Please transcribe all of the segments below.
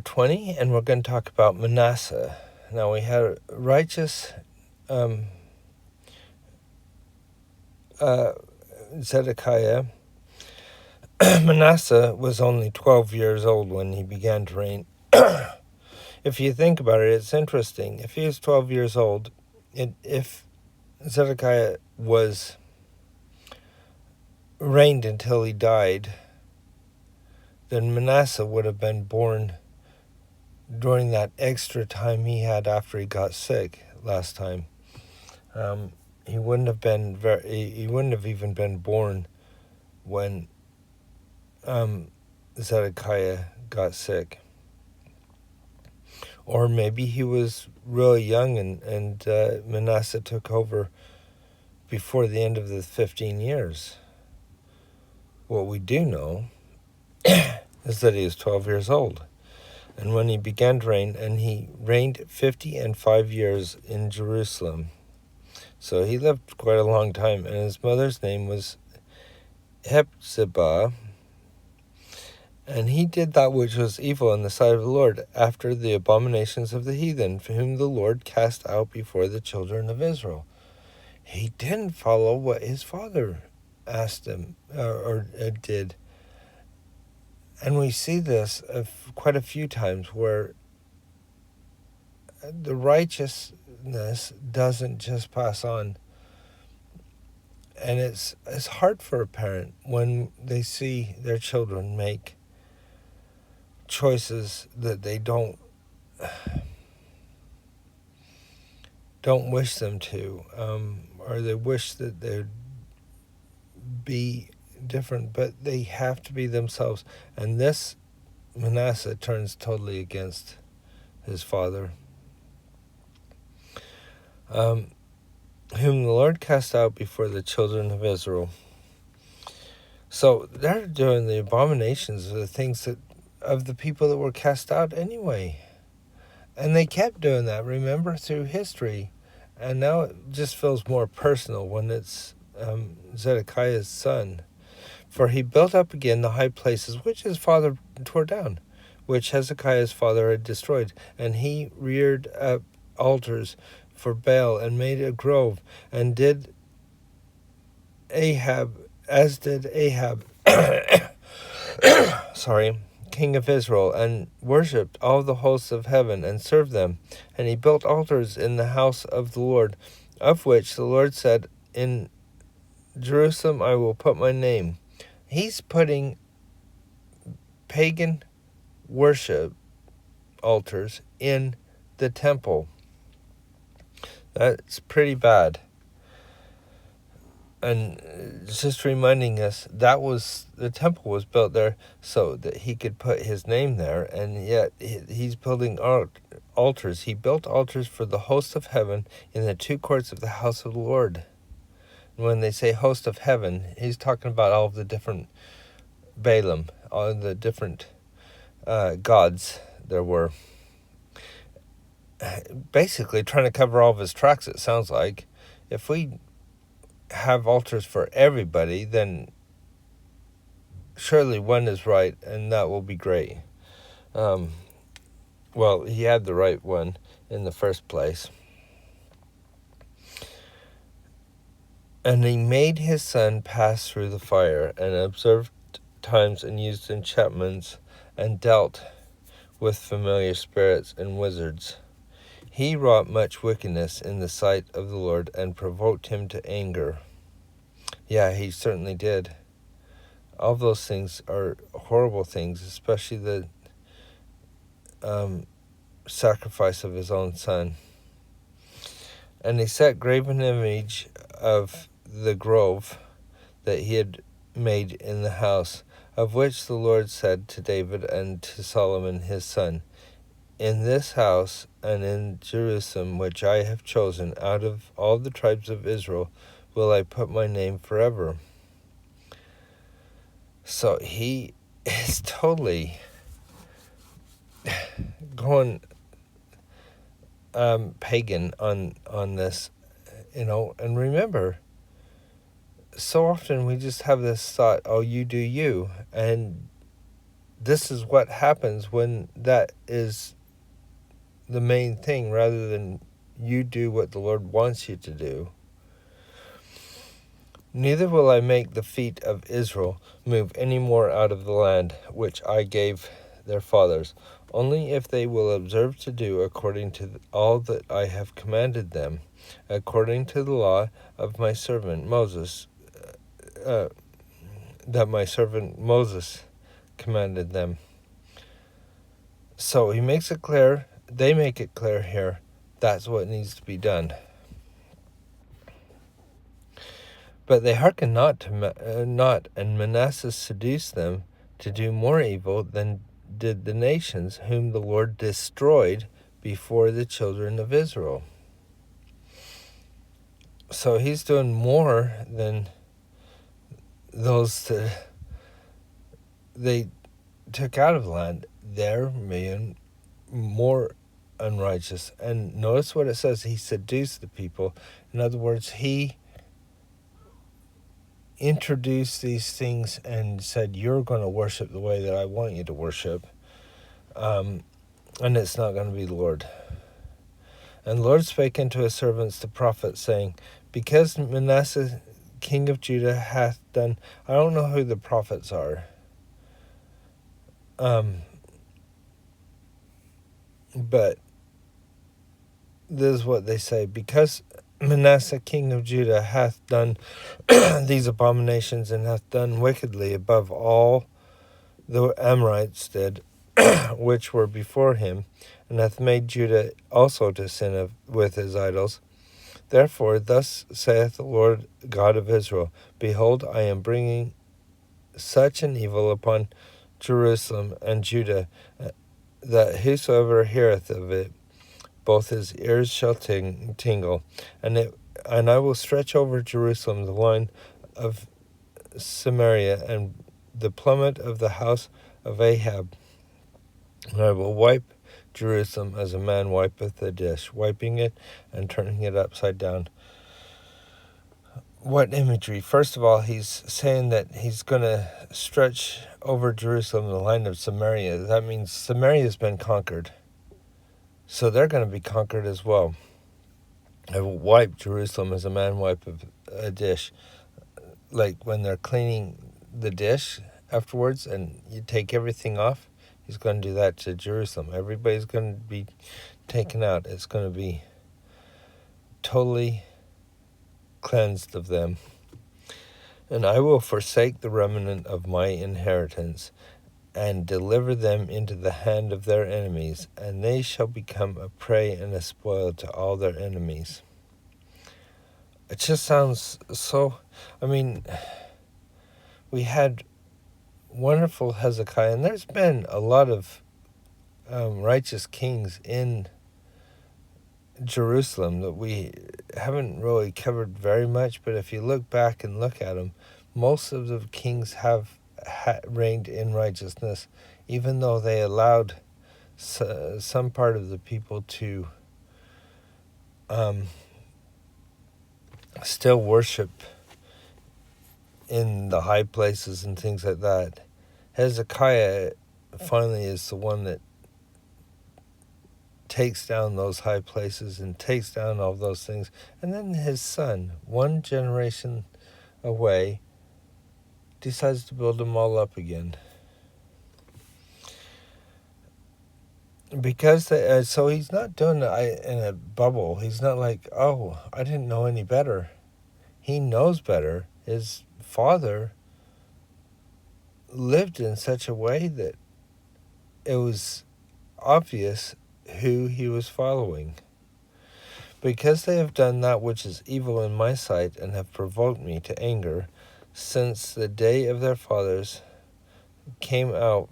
20, and we're going to talk about Manasseh. Now, we had righteous Zedekiah. Manasseh was only 12 years old when he began to reign. If you think about it, it's interesting. If he was 12 years old, if Zedekiah was reigned until he died, then Manasseh would have been born during that extra time he had after he got sick last time. He wouldn't have even been born when Zedekiah got sick. Or maybe he was really young and Manasseh took over before the end of the 15 years. What we do know is that he was 12 years old. And when he began to reign, and he reigned 55 years in Jerusalem. So he lived quite a long time, and his mother's name was Hephzibah. And he did that which was evil in the sight of the Lord, after the abominations of the heathen, whom the Lord cast out before the children of Israel. He didn't follow what his father asked him or did. And we see this quite a few times where the righteousness doesn't just pass on. And it's hard for a parent when they see their children make choices that they don't wish them to, or they wish that they'd be different, but they have to be themselves. And this Manasseh turns totally against his father, whom the Lord cast out before the children of Israel. So they're doing the abominations of the things of the people that were cast out anyway. And they kept doing that, remember, through history. And now it just feels more personal when it's Zedekiah's son. For he built up again the high places which his father tore down, which Hezekiah's father had destroyed. And he reared up altars for Baal and made a grove, and did Ahab, king of Israel, and worshipped all the hosts of heaven, and served them. And he built altars in the house of the Lord, of which the Lord said, in Jerusalem I will put my name. He's putting pagan worship altars in the temple. That's pretty bad. And it's just reminding us the temple was built there so that he could put his name there, and yet he's building altars. He built altars for the host of heaven in the two courts of the house of the Lord. And when they say host of heaven, he's talking about all of the different Balaam, all the different gods there were. Basically trying to cover all of his tracks, it sounds like. If we have altars for everybody, then surely one is right, and that will be great. Well, he had the right one in the first place. And he made his son pass through the fire, and observed times, and used enchantments, and dealt with familiar spirits and wizards. He wrought much wickedness in the sight of the Lord, and provoked him to anger. Yeah, he certainly did. All those things are horrible things, especially the sacrifice of his own son. And he set graven image of the grove that he had made in the house, of which the Lord said to David and to Solomon his son, in this house and in Jerusalem, which I have chosen out of all the tribes of Israel, will I put my name forever. So he is totally going pagan on this, and remember, so often we just have this thought, oh, you do you, and this is what happens when that is the main thing, rather than you do what the Lord wants you to do. Neither will I make the feet of Israel move any more out of the land which I gave their fathers, only if they will observe to do according to all that I have commanded them, according to the law of my servant Moses, that my servant Moses commanded them. So he makes it clear, they make it clear here, that's what needs to be done. But they hearken not, and Manasseh seduced them to do more evil than did the nations whom the Lord destroyed before the children of Israel. So he's doing more than those that they took out of the land. They're being more unrighteous. And notice what it says, he seduced the people. In other words, he introduced these things and said, you're going to worship the way that I want you to worship, and it's not going to be the Lord. And the Lord spake unto his servants the prophets, saying, because Manasseh king of Judah hath done... I don't know who the prophets are, but this is what they say: because Manasseh king of Judah hath done these abominations, and hath done wickedly above all the Amorites did, which were before him, and hath made Judah also to sin with his idols. Therefore thus saith the Lord God of Israel, behold, I am bringing such an evil upon Jerusalem and Judah, that whosoever heareth of it, both his ears shall tingle, and I will stretch over Jerusalem the line of Samaria, and the plummet of the house of Ahab. And I will wipe Jerusalem as a man wipeth a dish, wiping it and turning it upside down. What imagery? First of all, he's saying that he's going to stretch over Jerusalem the line of Samaria. That means Samaria has been conquered, so they're going to be conquered as well. I will wipe Jerusalem as a man wipeth a dish. Like when they're cleaning the dish afterwards and you take everything off, he's going to do that to Jerusalem. Everybody's going to be taken out. It's going to be totally cleansed of them. And I will forsake the remnant of my inheritance, and deliver them into the hand of their enemies, and they shall become a prey and a spoil to all their enemies. It just sounds so... I mean, we had wonderful Hezekiah, and there's been a lot of righteous kings in Jerusalem that we haven't really covered very much, but if you look back and look at them, most of the kings have reigned in righteousness, even though they allowed some part of the people to still worship in the high places and things like that. Hezekiah finally is the one that takes down those high places and takes down all those things. And then his son, one generation away, decides to build them all up again. Because so he's not doing it in a bubble. He's not like, oh, I didn't know any better. He knows better. His father lived in such a way that it was obvious who he was following. Because they have done that which is evil in my sight, and have provoked me to anger, since the day of their fathers came out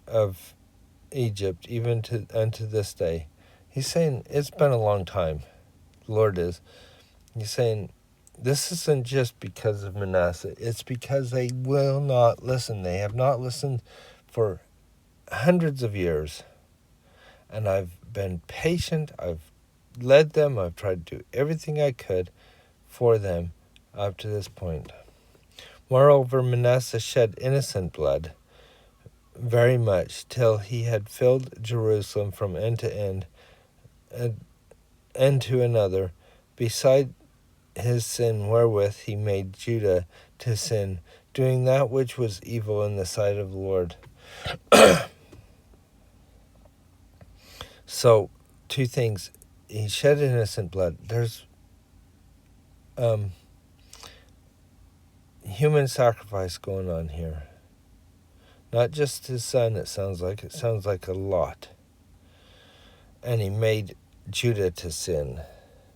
of Egypt, even unto this day. He's saying it's been a long time. The Lord is. He's saying this isn't just because of Manasseh. It's because they will not listen. They have not listened for hundreds of years. And I've been patient. I've led them. I've tried to do everything I could for them up to this point. Moreover, Manasseh shed innocent blood, very much, till he had filled Jerusalem from end to end, and end to another, beside his sin wherewith he made Judah to sin, doing that which was evil in the sight of the Lord. So, two things. He shed innocent blood. There's human sacrifice going on here. Not just his son, it sounds like. It sounds like a lot. And he made Judah to sin.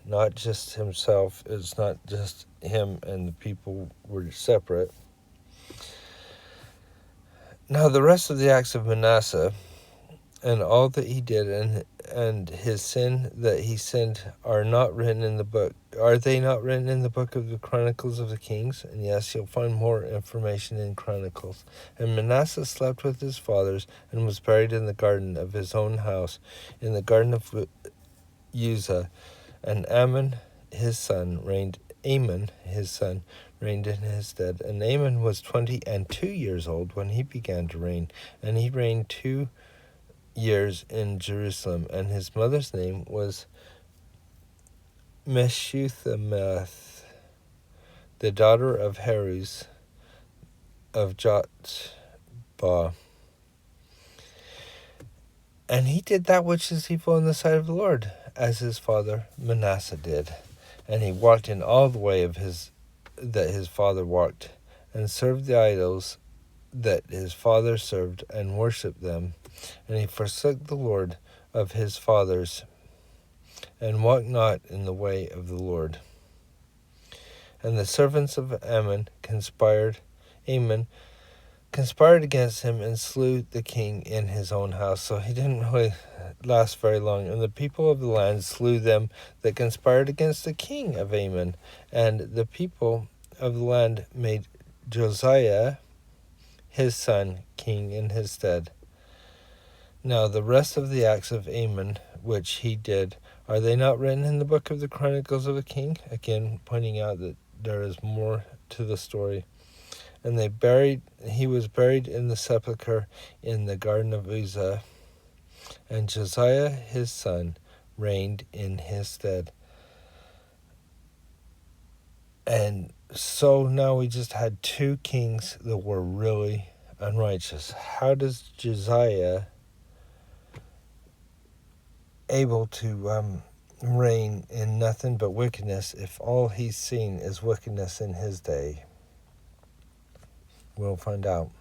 Not just himself. It's not just him and the people were separate. Now the rest of the acts of Manasseh, and all that he did, and his sin that he sinned, are not written in the book. Are they not written in the book of the Chronicles of the Kings? And yes, you'll find more information in Chronicles. And Manasseh slept with his fathers, and was buried in the garden of his own house, in the garden of Uzzah. And Amon his son reigned in his stead. And Amon was 22 years old when he began to reign, and he reigned 2 years in Jerusalem. And his mother's name was Meshuthameth, the daughter of Haruz of Jotbah. And he did that which is evil in the sight of the Lord, as his father Manasseh did. And he walked in all the way of that his father walked, and served the idols that his father served, and worshipped them. And he forsook the Lord of his fathers, and walked not in the way of the Lord. And the servants of Amon conspired against him, and slew the king in his own house. So he didn't really last very long. And the people of the land slew them that conspired against the king of Ammon. And the people of the land made Josiah his son king in his stead. Now the rest of the acts of Ammon which he did, are they not written in the book of the Chronicles of the King? Again, pointing out that there is more to the story. And he was buried in the sepulchre in the garden of Uzzah, and Josiah his son reigned in his stead. And so now we just had 2 kings that were really unrighteous. How does Josiah able to reign in nothing but wickedness if all he's seen is wickedness in his day? We'll find out.